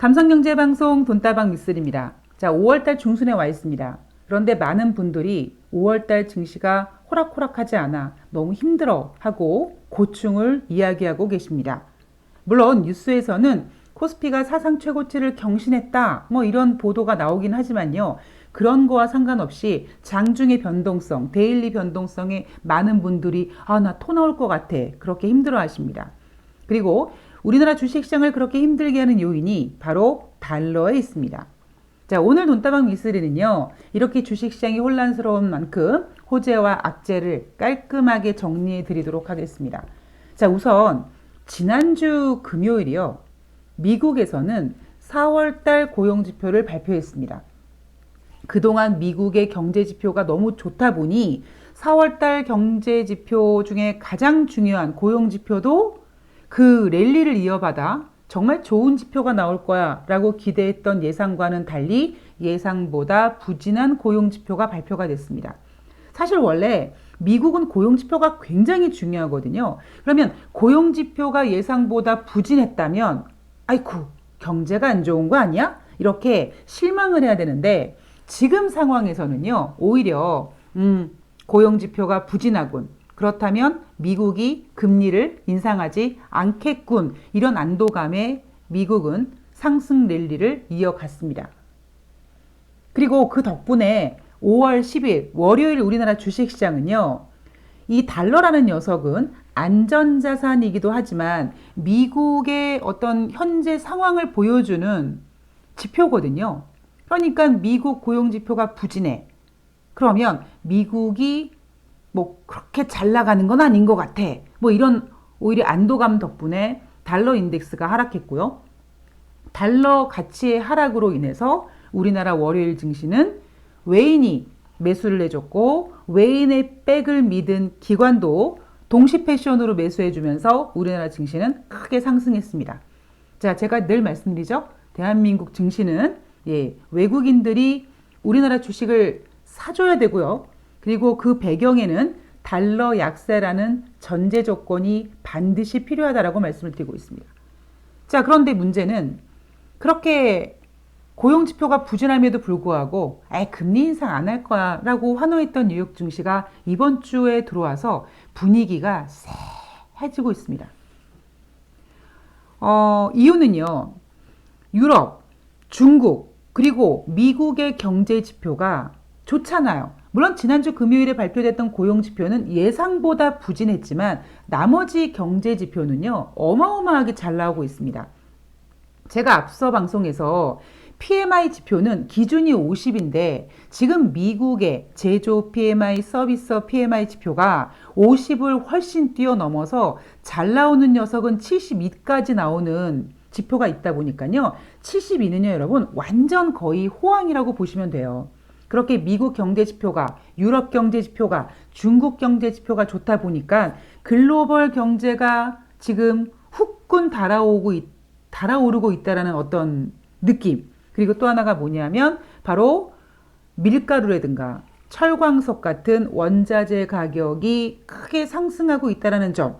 감성경제방송 돈다방 미쓰리입니다. 자, 5월달 중순에 와 있습니다. 그런데 많은 분들이 5월달 증시가 호락호락하지 않아 너무 힘들어 하고 고충을 이야기하고 계십니다. 물론 뉴스에서는 코스피가 사상 최고치를 경신했다 뭐 이런 보도가 나오긴 하지만요. 그런 거와 상관없이 장중의 변동성, 데일리 변동성에 많은 분들이 나 토 나올 것 같아 그렇게 힘들어 하십니다. 그리고 우리나라 주식시장을 그렇게 힘들게 하는 요인이 바로 달러에 있습니다. 자, 오늘 돈다방 미쓰리는요, 이렇게 주식시장이 혼란스러운 만큼 호재와 악재를 깔끔하게 정리해 드리도록 하겠습니다. 자, 우선 지난주 금요일이요, 미국에서는 4월달 고용지표를 발표했습니다. 그동안 미국의 경제지표가 너무 좋다 보니 4월달 경제지표 중에 가장 중요한 고용지표도 그 랠리를 이어받아 정말 좋은 지표가 나올 거야 라고 기대했던 예상과는 달리 예상보다 부진한 고용지표가 발표가 됐습니다. 사실 원래 미국은 고용지표가 굉장히 중요하거든요. 그러면 고용지표가 예상보다 부진했다면 아이쿠 경제가 안 좋은 거 아니야? 이렇게 실망을 해야 되는데 지금 상황에서는요 오히려 고용지표가 부진하군. 그렇다면 미국이 금리를 인상하지 않겠군. 이런 안도감에 미국은 상승 랠리를 이어갔습니다. 그리고 그 덕분에 5월 10일 월요일 우리나라 주식시장은요. 이 달러라는 녀석은 안전자산이기도 하지만 미국의 어떤 현재 상황을 보여주는 지표거든요. 그러니까 미국 고용지표가 부진해. 그러면 미국이 뭐 그렇게 잘 나가는 건 아닌 것 같아. 뭐 이런 오히려 안도감 덕분에 달러 인덱스가 하락했고요. 달러 가치의 하락으로 인해서 우리나라 월요일 증시는 외인이 매수를 해줬고 외인의 백을 믿은 기관도 동시 패션으로 매수해주면서 우리나라 증시는 크게 상승했습니다. 자, 제가 늘 말씀드리죠. 대한민국 증시는 외국인들이 우리나라 주식을 사줘야 되고요. 그리고 그 배경에는 달러 약세라는 전제 조건이 반드시 필요하다라고 말씀을 드리고 있습니다. 자, 그런데 문제는 그렇게 고용지표가 부진함에도 불구하고 금리 인상 안 할 거야 라고 환호했던 뉴욕 증시가 이번 주에 들어와서 분위기가 쎄해지고 있습니다. 이유는요. 유럽, 중국, 그리고 미국의 경제 지표가 좋잖아요. 물론 지난주 금요일에 발표됐던 고용지표는 예상보다 부진했지만 나머지 경제지표는요. 어마어마하게 잘 나오고 있습니다. 제가 앞서 방송에서 PMI 지표는 기준이 50인데 지금 미국의 제조 PMI, 서비스 PMI 지표가 50을 훨씬 뛰어넘어서 잘 나오는 녀석은 72까지 나오는 지표가 있다 보니까요. 72는요, 여러분, 완전 거의 호황이라고 보시면 돼요. 그렇게 미국 경제지표가, 유럽 경제지표가, 중국 경제지표가 좋다 보니까 글로벌 경제가 지금 후끈 달아오르고 있다는 어떤 느낌. 그리고 또 하나가 뭐냐면 바로 밀가루라든가 철광석 같은 원자재 가격이 크게 상승하고 있다는 점.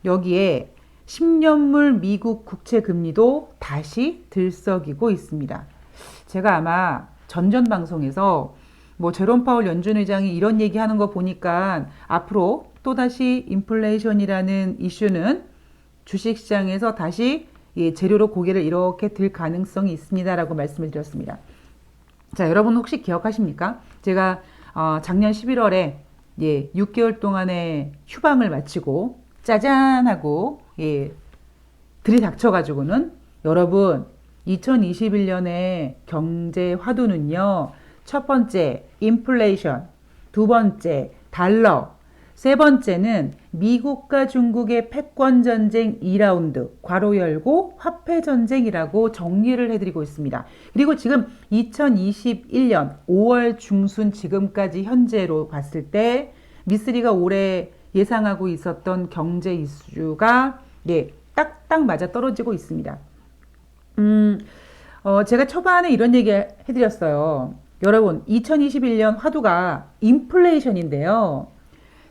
여기에 10년물 미국 국채 금리도 다시 들썩이고 있습니다. 제가 아마 전전 방송에서 뭐 제롬 파월 연준 의장이 이런 얘기하는 거 보니까 앞으로 또다시 인플레이션이라는 이슈는 주식시장에서 다시 재료로 고개를 이렇게 들 가능성이 있습니다라고 말씀을 드렸습니다. 자, 여러분 혹시 기억하십니까? 제가 작년 11월에 6개월 동안의 휴방을 마치고 짜잔 하고 들이닥쳐가지고는 여러분 2021년의 경제 화두는요. 첫 번째 인플레이션, 두 번째 달러, 세 번째는 미국과 중국의 패권전쟁 2라운드, 괄호 열고 화폐전쟁이라고 정리를 해드리고 있습니다. 그리고 지금 2021년 5월 중순 지금까지 현재로 봤을 때 미쓰리가 올해 예상하고 있었던 경제 이슈가 딱딱 맞아 떨어지고 있습니다. 제가 초반에 이런 얘기 해드렸어요. 여러분 2021년 화두가 인플레이션인데요.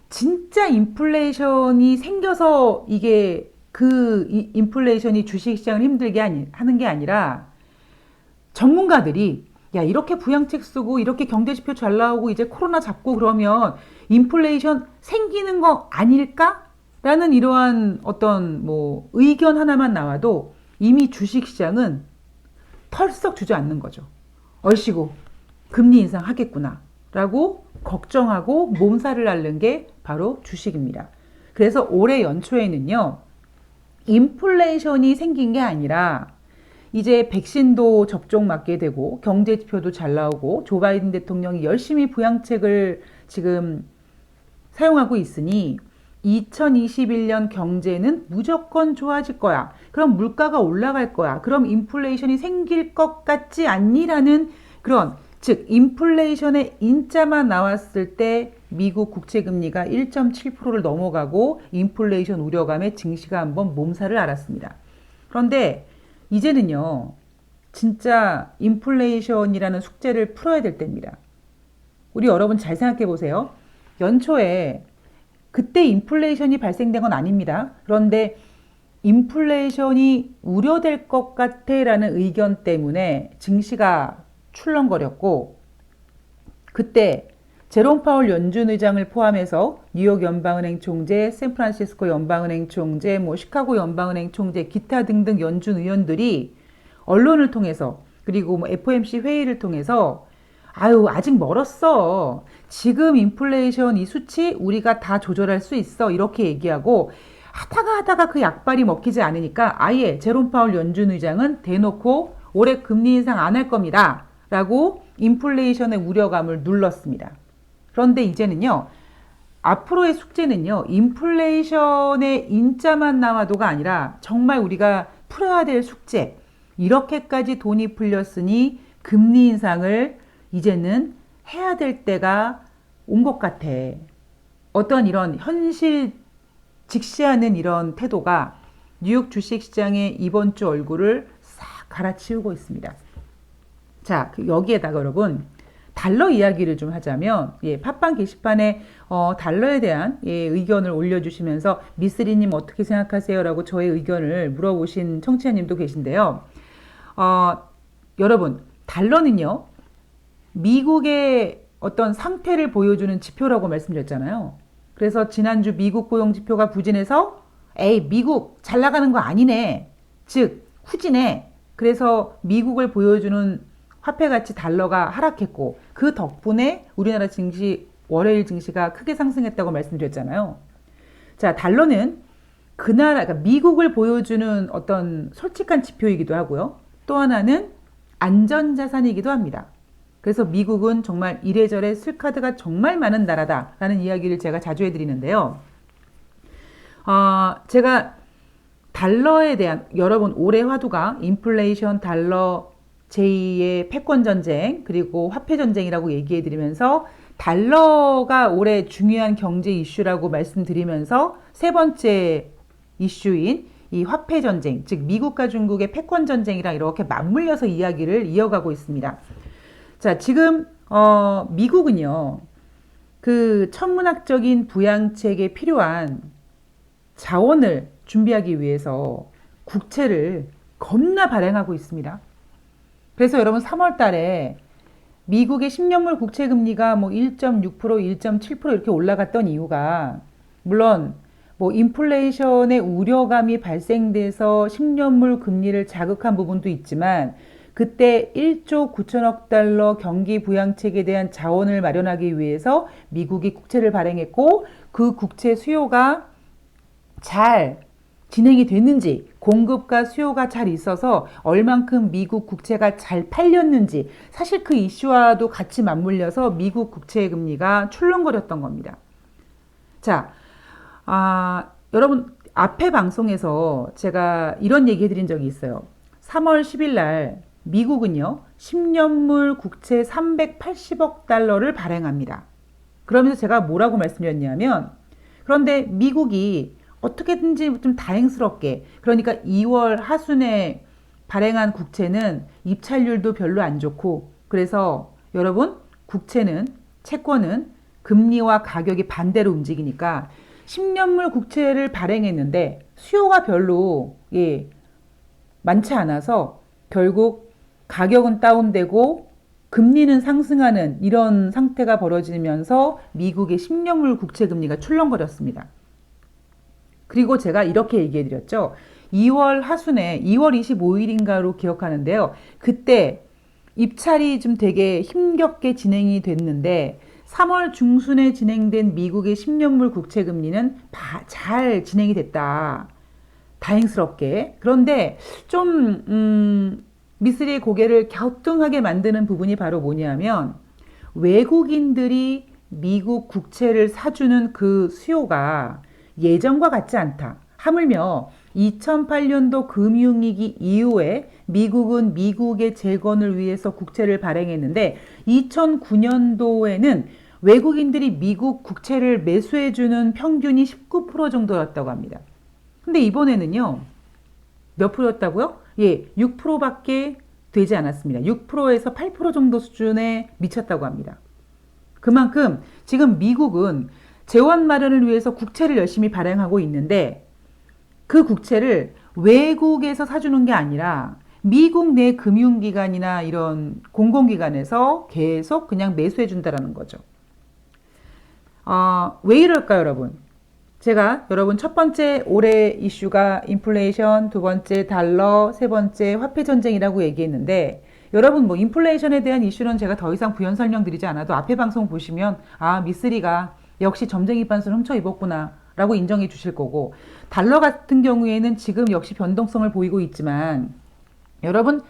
진짜 인플레이션이 생겨서 이게 인플레이션이 주식시장을 힘들게 하는 게 아니라 전문가들이 야, 이렇게 부양책 쓰고 이렇게 경제지표 잘 나오고 이제 코로나 잡고 그러면 인플레이션 생기는 거 아닐까? 라는 이러한 어떤 뭐 의견 하나만 나와도 이미 주식시장은 털썩 주저앉는 거죠. 얼씨구 금리 인상하겠구나 라고 걱정하고 몸살을 앓는 게 바로 주식입니다. 그래서 올해 연초에는요, 인플레이션이 생긴 게 아니라 이제 백신도 접종 맞게 되고 경제 지표도 잘 나오고 조 바이든 대통령이 열심히 부양책을 지금 사용하고 있으니 2021년 경제는 무조건 좋아질 거야. 그럼 물가가 올라갈 거야. 그럼 인플레이션이 생길 것 같지 않니라는 그런, 즉 인플레이션의 인자만 나왔을 때 미국 국채금리가 1.7%를 넘어가고 인플레이션 우려감에 증시가 한번 몸살을 앓았습니다. 그런데 이제는요, 진짜 인플레이션이라는 숙제를 풀어야 될 때입니다. 우리 여러분 잘 생각해 보세요. 연초에 그때 인플레이션이 발생된 건 아닙니다. 그런데 인플레이션이 우려될 것 같아 라는 의견 때문에 증시가 출렁거렸고, 그때 제롬 파월 연준 의장을 포함해서 뉴욕 연방은행 총재, 샌프란시스코 연방은행 총재, 시카고 연방은행 총재, 기타 등등 연준 의원들이 언론을 통해서 그리고 FOMC 회의를 통해서 아유, 아직 멀었어. 지금 인플레이션 이 수치 우리가 다 조절할 수 있어. 이렇게 얘기하고 하다가 그 약발이 먹히지 않으니까 아예 제롬 파월 연준 의장은 대놓고 올해 금리 인상 안 할 겁니다. 라고 인플레이션의 우려감을 눌렀습니다. 그런데 이제는요, 앞으로의 숙제는요, 인플레이션의 인자만 나와도가 아니라 정말 우리가 풀어야 될 숙제, 이렇게까지 돈이 풀렸으니 금리 인상을 이제는 해야 될 때가 온 것 같아. 어떤 이런 현실 직시하는 이런 태도가 뉴욕 주식시장의 이번 주 얼굴을 싹 갈아치우고 있습니다. 자, 여기에다가 여러분 달러 이야기를 좀 하자면, 팟빵 게시판에 달러에 대한 의견을 올려주시면서 미쓰리님 어떻게 생각하세요? 라고 저의 의견을 물어보신 청취자님도 계신데요. 여러분, 달러는요, 미국의 어떤 상태를 보여주는 지표라고 말씀드렸잖아요. 그래서 지난주 미국 고용 지표가 부진해서 에이, 미국 잘 나가는 거 아니네. 즉, 후진해. 그래서 미국을 보여주는 화폐 가치 달러가 하락했고, 그 덕분에 우리나라 증시, 월요일 증시가 크게 상승했다고 말씀드렸잖아요. 자, 달러는 그 나라, 그러니까 미국을 보여주는 어떤 솔직한 지표이기도 하고요. 또 하나는 안전자산이기도 합니다. 그래서 미국은 정말 이래저래 술카드가 정말 많은 나라다라는 이야기를 제가 자주 해드리는데요. 제가 달러에 대한, 여러분 올해 화두가 인플레이션, 달러, 제2의 패권전쟁, 그리고 화폐전쟁이라고 얘기해드리면서 달러가 올해 중요한 경제 이슈라고 말씀드리면서 세 번째 이슈인 이 화폐전쟁, 즉 미국과 중국의 패권전쟁이랑 이렇게 맞물려서 이야기를 이어가고 있습니다. 자, 지금 미국은요, 그 천문학적인 부양책에 필요한 자원을 준비하기 위해서 국채를 겁나 발행하고 있습니다. 그래서 여러분 3월 달에 미국의 10년물 국채 금리가 1.6%, 1.7% 이렇게 올라갔던 이유가, 물론 인플레이션의 우려감이 발생돼서 10년물 금리를 자극한 부분도 있지만, 그때 1조 9천억 달러 경기 부양책에 대한 자원을 마련하기 위해서 미국이 국채를 발행했고, 그 국채 수요가 잘 진행이 됐는지, 공급과 수요가 잘 있어서 얼만큼 미국 국채가 잘 팔렸는지, 사실 그 이슈와도 같이 맞물려서 미국 국채 금리가 출렁거렸던 겁니다. 자, 여러분 앞에 방송에서 제가 이런 얘기 해드린 적이 있어요. 3월 10일 날 미국은요, 10년물 국채 380억 달러를 발행합니다. 그러면서 제가 뭐라고 말씀드렸냐면, 그런데 미국이 어떻게든지 좀 다행스럽게, 그러니까 2월 하순에 발행한 국채는 입찰률도 별로 안 좋고, 그래서 여러분 국채는, 채권은 금리와 가격이 반대로 움직이니까 10년물 국채를 발행했는데 수요가 별로 많지 않아서 결국 가격은 다운되고 금리는 상승하는 이런 상태가 벌어지면서 미국의 10년물 국채 금리가 출렁거렸습니다. 그리고 제가 이렇게 얘기해 드렸죠. 2월 하순에 2월 25일인가로 기억하는데요. 그때 입찰이 좀 되게 힘겹게 진행이 됐는데 3월 중순에 진행된 미국의 10년물 국채 금리는 잘 진행이 됐다. 다행스럽게. 그런데 좀 미쓰리의 고개를 갸우뚱하게 만드는 부분이 바로 뭐냐면 외국인들이 미국 국채를 사주는 그 수요가 예전과 같지 않다. 하물며 2008년도 금융위기 이후에 미국은 미국의 재건을 위해서 국채를 발행했는데 2009년도에는 외국인들이 미국 국채를 매수해주는 평균이 19% 정도였다고 합니다. 근데 이번에는요, 몇 프로였다고요? 6%밖에 되지 않았습니다. 6%에서 8% 정도 수준에 미쳤다고 합니다. 그만큼 지금 미국은 재원 마련을 위해서 국채를 열심히 발행하고 있는데 그 국채를 외국에서 사주는 게 아니라 미국 내 금융기관이나 이런 공공기관에서 계속 그냥 매수해 준다라는 거죠. 왜 이럴까요, 여러분? 제가 여러분 첫 번째 올해 이슈가 인플레이션, 두 번째 달러, 세 번째 화폐 전쟁이라고 얘기했는데 여러분 뭐 인플레이션에 대한 이슈는 제가 더 이상 부연 설명드리지 않아도 앞에 방송 보시면 미쓰리가 역시 점쟁이 빤스를 훔쳐 입었구나 라고 인정해 주실 거고 달러 같은 경우에는 지금 역시 변동성을 보이고 있지만 여러분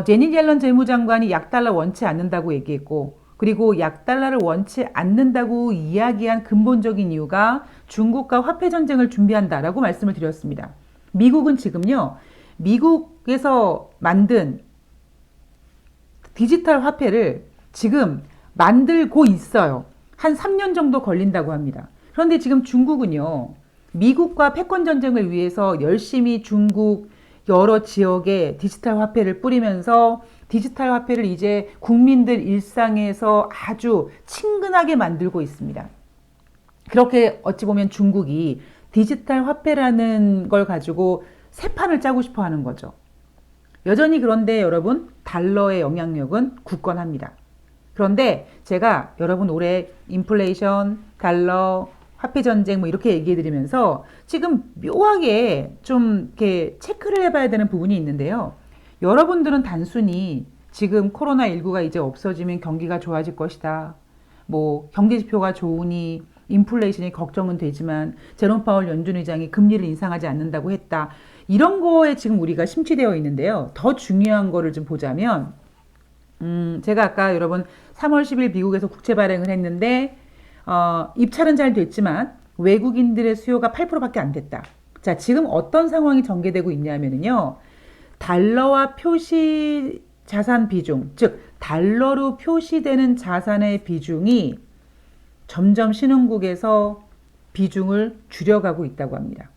제닛 옐런 재무장관이 약달러 원치 않는다고 얘기했고 그리고 약달러를 원치 않는다고 이야기한 근본적인 이유가 중국과 화폐 전쟁을 준비한다라고 말씀을 드렸습니다. 미국은 지금요. 미국에서 만든 디지털 화폐를 지금 만들고 있어요. 한 3년 정도 걸린다고 합니다. 그런데 지금 중국은요. 미국과 패권 전쟁을 위해서 열심히 중국 여러 지역에 디지털 화폐를 뿌리면서 디지털 화폐를 이제 국민들 일상에서 아주 친근하게 만들고 있습니다. 그렇게 어찌 보면 중국이 디지털 화폐라는 걸 가지고 새 판을 짜고 싶어 하는 거죠. 여전히 그런데 여러분 달러의 영향력은 굳건합니다. 그런데 제가 여러분 올해 인플레이션, 달러, 화폐 전쟁 뭐 이렇게 얘기해 드리면서 지금 묘하게 좀 이렇게 체크를 해봐야 되는 부분이 있는데요. 여러분들은 단순히 지금 코로나19가 이제 없어지면 경기가 좋아질 것이다. 뭐 경제 지표가 좋으니 인플레이션이 걱정은 되지만 제롬 파월 연준 의장이 금리를 인상하지 않는다고 했다. 이런 거에 지금 우리가 심취되어 있는데요. 더 중요한 거를 좀 보자면 제가 아까 여러분 3월 10일 미국에서 국채 발행을 했는데 입찰은 잘 됐지만 외국인들의 수요가 8%밖에 안 됐다. 자, 지금 어떤 상황이 전개되고 있냐면요. 달러와 표시 자산 비중, 즉 달러로 표시되는 자산의 비중이 점점 신흥국에서 비중을 줄여가고 있다고 합니다.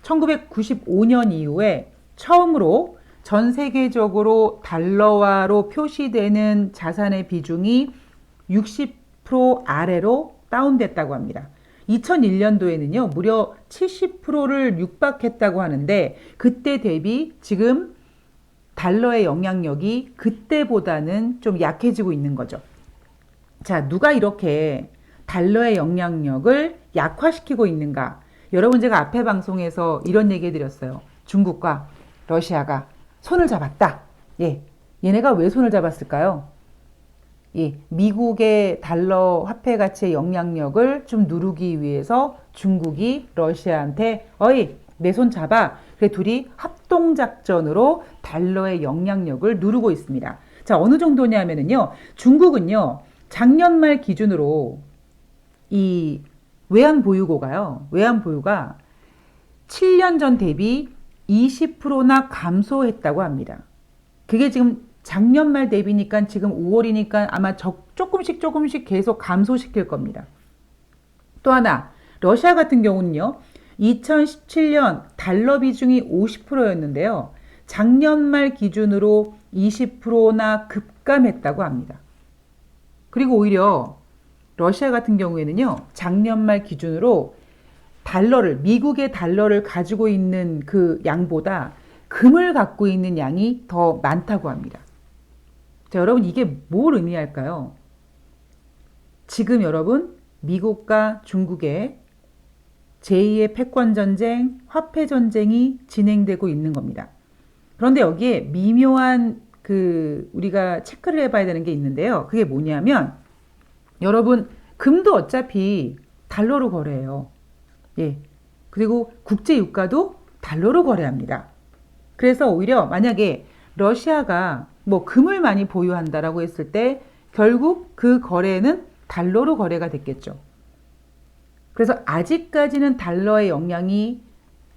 1995년 이후에 처음으로 전 세계적으로 달러화로 표시되는 자산의 비중이 60% 아래로 다운됐다고 합니다. 2001년도에는요, 무려 70%를 육박했다고 하는데, 그때 대비 지금 달러의 영향력이 그때보다는 좀 약해지고 있는 거죠. 자, 누가 이렇게 달러의 영향력을 약화시키고 있는가? 여러분, 제가 앞에 방송에서 이런 얘기 해드렸어요. 중국과 러시아가 손을 잡았다. 얘네가 왜 손을 잡았을까요? 미국의 달러 화폐 가치의 영향력을 좀 누르기 위해서 중국이 러시아한테 어이 내 손 잡아. 그래 둘이 합동작전으로 달러의 영향력을 누르고 있습니다. 자, 어느 정도냐면요. 중국은요. 작년 말 기준으로 이 외환 보유고가 7년 전 대비 20%나 감소했다고 합니다. 그게 지금 작년 말 대비니까 지금 5월이니까 아마 조금씩 계속 감소시킬 겁니다. 또 하나, 러시아 같은 경우는요. 2017년 달러 비중이 50%였는데요. 작년 말 기준으로 20%나 급감했다고 합니다. 그리고 오히려 러시아 같은 경우에는요. 작년 말 기준으로 미국의 달러를 가지고 있는 그 양보다 금을 갖고 있는 양이 더 많다고 합니다. 자, 여러분 이게 뭘 의미할까요? 지금 여러분 미국과 중국의 제2의 패권전쟁, 화폐전쟁이 진행되고 있는 겁니다. 그런데 여기에 미묘한 우리가 체크를 해봐야 되는 게 있는데요. 그게 뭐냐면 여러분 금도 어차피 달러로 거래해요. 예. 그리고 국제 유가도 달러로 거래합니다. 그래서 오히려 만약에 러시아가 뭐 금을 많이 보유한다라고 했을 때 결국 그 거래는 달러로 거래가 됐겠죠. 그래서 아직까지는 달러의 영향이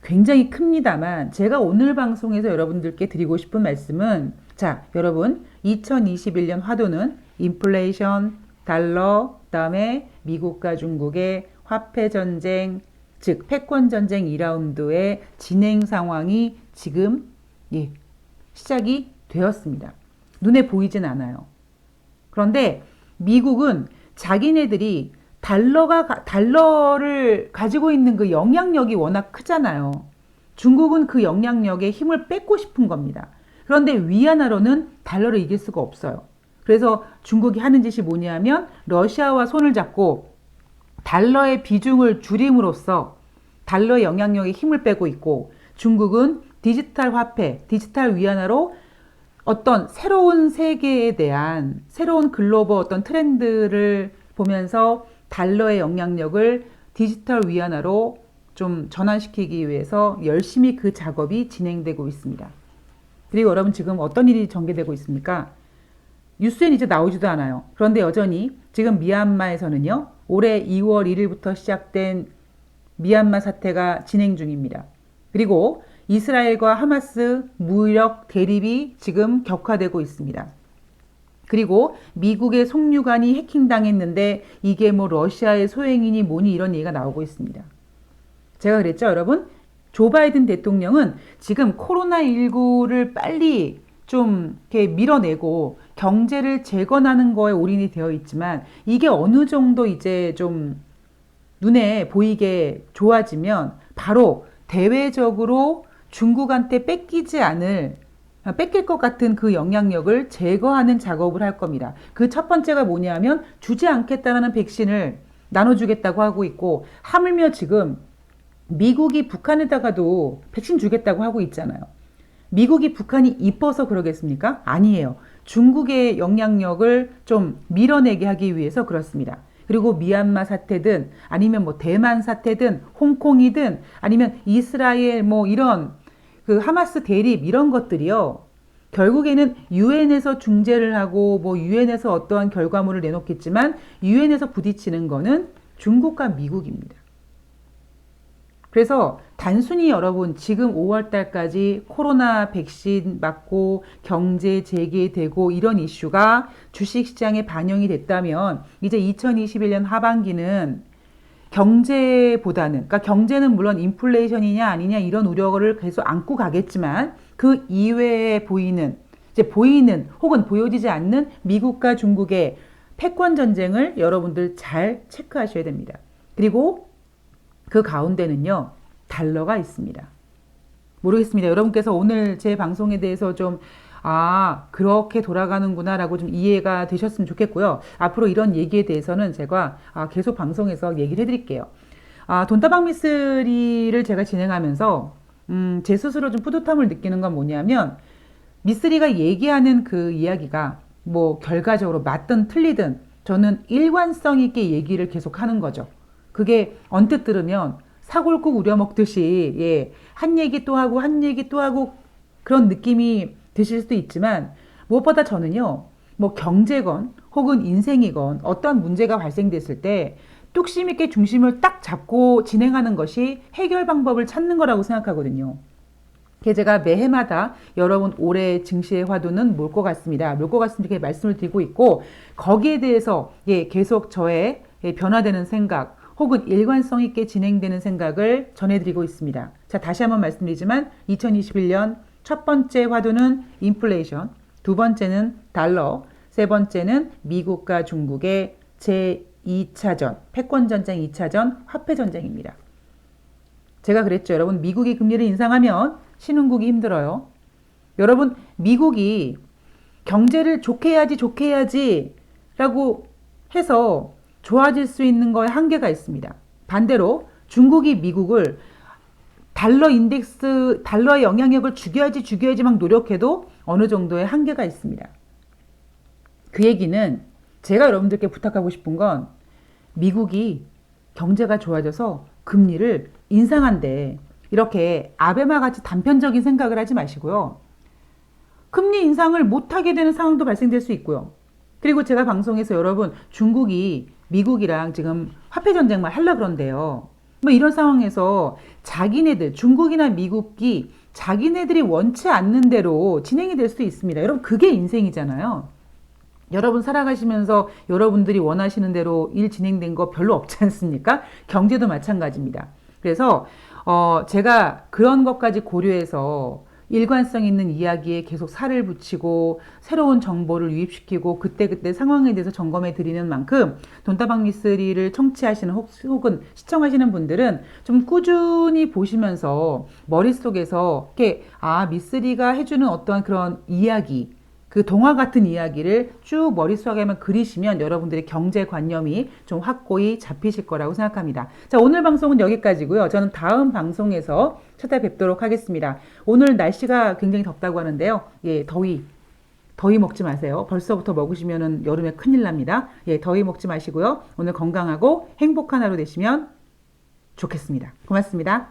굉장히 큽니다만 제가 오늘 방송에서 여러분들께 드리고 싶은 말씀은 자, 여러분 2021년 화두는 인플레이션, 달러, 그다음에 미국과 중국의 화폐 전쟁, 즉 패권 전쟁 2라운드의 진행 상황이 지금 시작이 되었습니다. 눈에 보이진 않아요. 그런데 미국은 자기네들이 달러를 가지고 있는 그 영향력이 워낙 크잖아요. 중국은 그 영향력에 힘을 뺏고 싶은 겁니다. 그런데 위안화로는 달러를 이길 수가 없어요. 그래서 중국이 하는 짓이 뭐냐면 러시아와 손을 잡고 달러의 비중을 줄임으로써 달러의 영향력에 힘을 빼고 있고 중국은 디지털 화폐, 디지털 위안화로 어떤 새로운 세계에 대한 새로운 글로벌 어떤 트렌드를 보면서 달러의 영향력을 디지털 위안화로 좀 전환시키기 위해서 열심히 그 작업이 진행되고 있습니다. 그리고 여러분 지금 어떤 일이 전개되고 있습니까? 뉴스엔 이제 나오지도 않아요. 그런데 여전히 지금 미얀마에서는요. 올해 2월 1일부터 시작된 미얀마 사태가 진행 중입니다. 그리고 이스라엘과 하마스 무력 대립이 지금 격화되고 있습니다. 그리고 미국의 송유관이 해킹당했는데 이게 뭐 러시아의 소행이니 뭐니 이런 얘기가 나오고 있습니다. 제가 그랬죠, 여러분? 조 바이든 대통령은 지금 코로나19를 빨리 좀 이렇게 밀어내고 경제를 재건하는 거에 올인이 되어 있지만 이게 어느 정도 이제 좀 눈에 보이게 좋아지면 바로 대외적으로 중국한테 뺏길 것 같은 그 영향력을 제거하는 작업을 할 겁니다. 그 첫 번째가 뭐냐면 주지 않겠다는 백신을 나눠주겠다고 하고 있고 하물며 지금 미국이 북한에다가도 백신 주겠다고 하고 있잖아요. 미국이 북한이 이뻐서 그러겠습니까? 아니에요. 중국의 영향력을 좀 밀어내게 하기 위해서 그렇습니다. 그리고 미얀마 사태든 아니면 뭐 대만 사태든 홍콩이든 아니면 이스라엘 뭐 이런 그 하마스 대립 이런 것들이요. 결국에는 유엔에서 중재를 하고 뭐 유엔에서 어떠한 결과물을 내놓겠지만 유엔에서 부딪히는 거는 중국과 미국입니다. 그래서 단순히 여러분 지금 5월 달까지 코로나 백신 맞고 경제 재개되고 이런 이슈가 주식시장에 반영이 됐다면 이제 2021년 하반기는 경제보다는 그러니까 경제는 물론 인플레이션이냐 아니냐 이런 우려를 계속 안고 가겠지만 그 이외에 보이는 혹은 보여지지 않는 미국과 중국의 패권 전쟁을 여러분들 잘 체크하셔야 됩니다. 그리고 그 가운데는요, 달러가 있습니다. 모르겠습니다. 여러분께서 오늘 제 방송에 대해서 좀, 그렇게 돌아가는구나 라고 좀 이해가 되셨으면 좋겠고요. 앞으로 이런 얘기에 대해서는 제가 계속 방송에서 얘기를 해드릴게요. 돈다방 미쓰리를 제가 진행하면서, 제 스스로 좀 뿌듯함을 느끼는 건 뭐냐면, 미쓰리가 얘기하는 그 이야기가 뭐 결과적으로 맞든 틀리든 저는 일관성 있게 얘기를 계속 하는 거죠. 그게 언뜻 들으면 사골국 우려먹듯이 한 얘기 또 하고 한 얘기 또 하고 그런 느낌이 드실 수도 있지만 무엇보다 저는요 뭐 경제건 혹은 인생이건 어떠한 문제가 발생됐을 때 뚝심 있게 중심을 딱 잡고 진행하는 것이 해결 방법을 찾는 거라고 생각하거든요. 제가 매해마다 여러분 올해 증시의 화두는 뭘 것 같습니다. 뭘 것 같습니다. 이렇게 말씀을 드리고 있고 거기에 대해서 계속 저의 변화되는 생각 혹은 일관성 있게 진행되는 생각을 전해드리고 있습니다. 자, 다시 한번 말씀드리지만 2021년 첫 번째 화두는 인플레이션, 두 번째는 달러, 세 번째는 미국과 중국의 제2차전, 패권전쟁 2차전, 화폐전쟁입니다. 제가 그랬죠. 여러분, 미국이 금리를 인상하면 신흥국이 힘들어요. 여러분, 미국이 경제를 좋게 해야지, 좋게 해야지 라고 해서 좋아질 수 있는 거에 한계가 있습니다. 반대로 중국이 미국을 달러 인덱스, 달러의 영향력을 죽여야지 막 노력해도 어느 정도의 한계가 있습니다. 그 얘기는 제가 여러분들께 부탁하고 싶은 건 미국이 경제가 좋아져서 금리를 인상한대. 이렇게 아베마 같이 단편적인 생각을 하지 마시고요. 금리 인상을 못하게 되는 상황도 발생될 수 있고요. 그리고 제가 방송에서 여러분 중국이 미국이랑 지금 화폐 전쟁만 하려고 그런대요. 뭐 이런 상황에서 자기네들 중국이나 미국이 자기네들이 원치 않는 대로 진행이 될 수 있습니다. 여러분 그게 인생이잖아요. 여러분 살아가시면서 여러분들이 원하시는 대로 일 진행된 거 별로 없지 않습니까? 경제도 마찬가지입니다. 그래서 제가 그런 것까지 고려해서 일관성 있는 이야기에 계속 살을 붙이고 새로운 정보를 유입시키고 그때그때 상황에 대해서 점검해 드리는 만큼 돈다방 미쓰리를 청취하시는 혹은 시청하시는 분들은 좀 꾸준히 보시면서 머릿속에서 이렇게 미쓰리가 해주는 어떤 그런 이야기 그 동화 같은 이야기를 쭉 머릿속에만 그리시면 여러분들의 경제관념이 좀 확고히 잡히실 거라고 생각합니다. 자, 오늘 방송은 여기까지고요. 저는 다음 방송에서 찾아뵙도록 하겠습니다. 오늘 날씨가 굉장히 덥다고 하는데요. 예, 더위 먹지 마세요. 벌써부터 먹으시면 여름에 큰일 납니다. 예, 더위 먹지 마시고요. 오늘 건강하고 행복한 하루 되시면 좋겠습니다. 고맙습니다.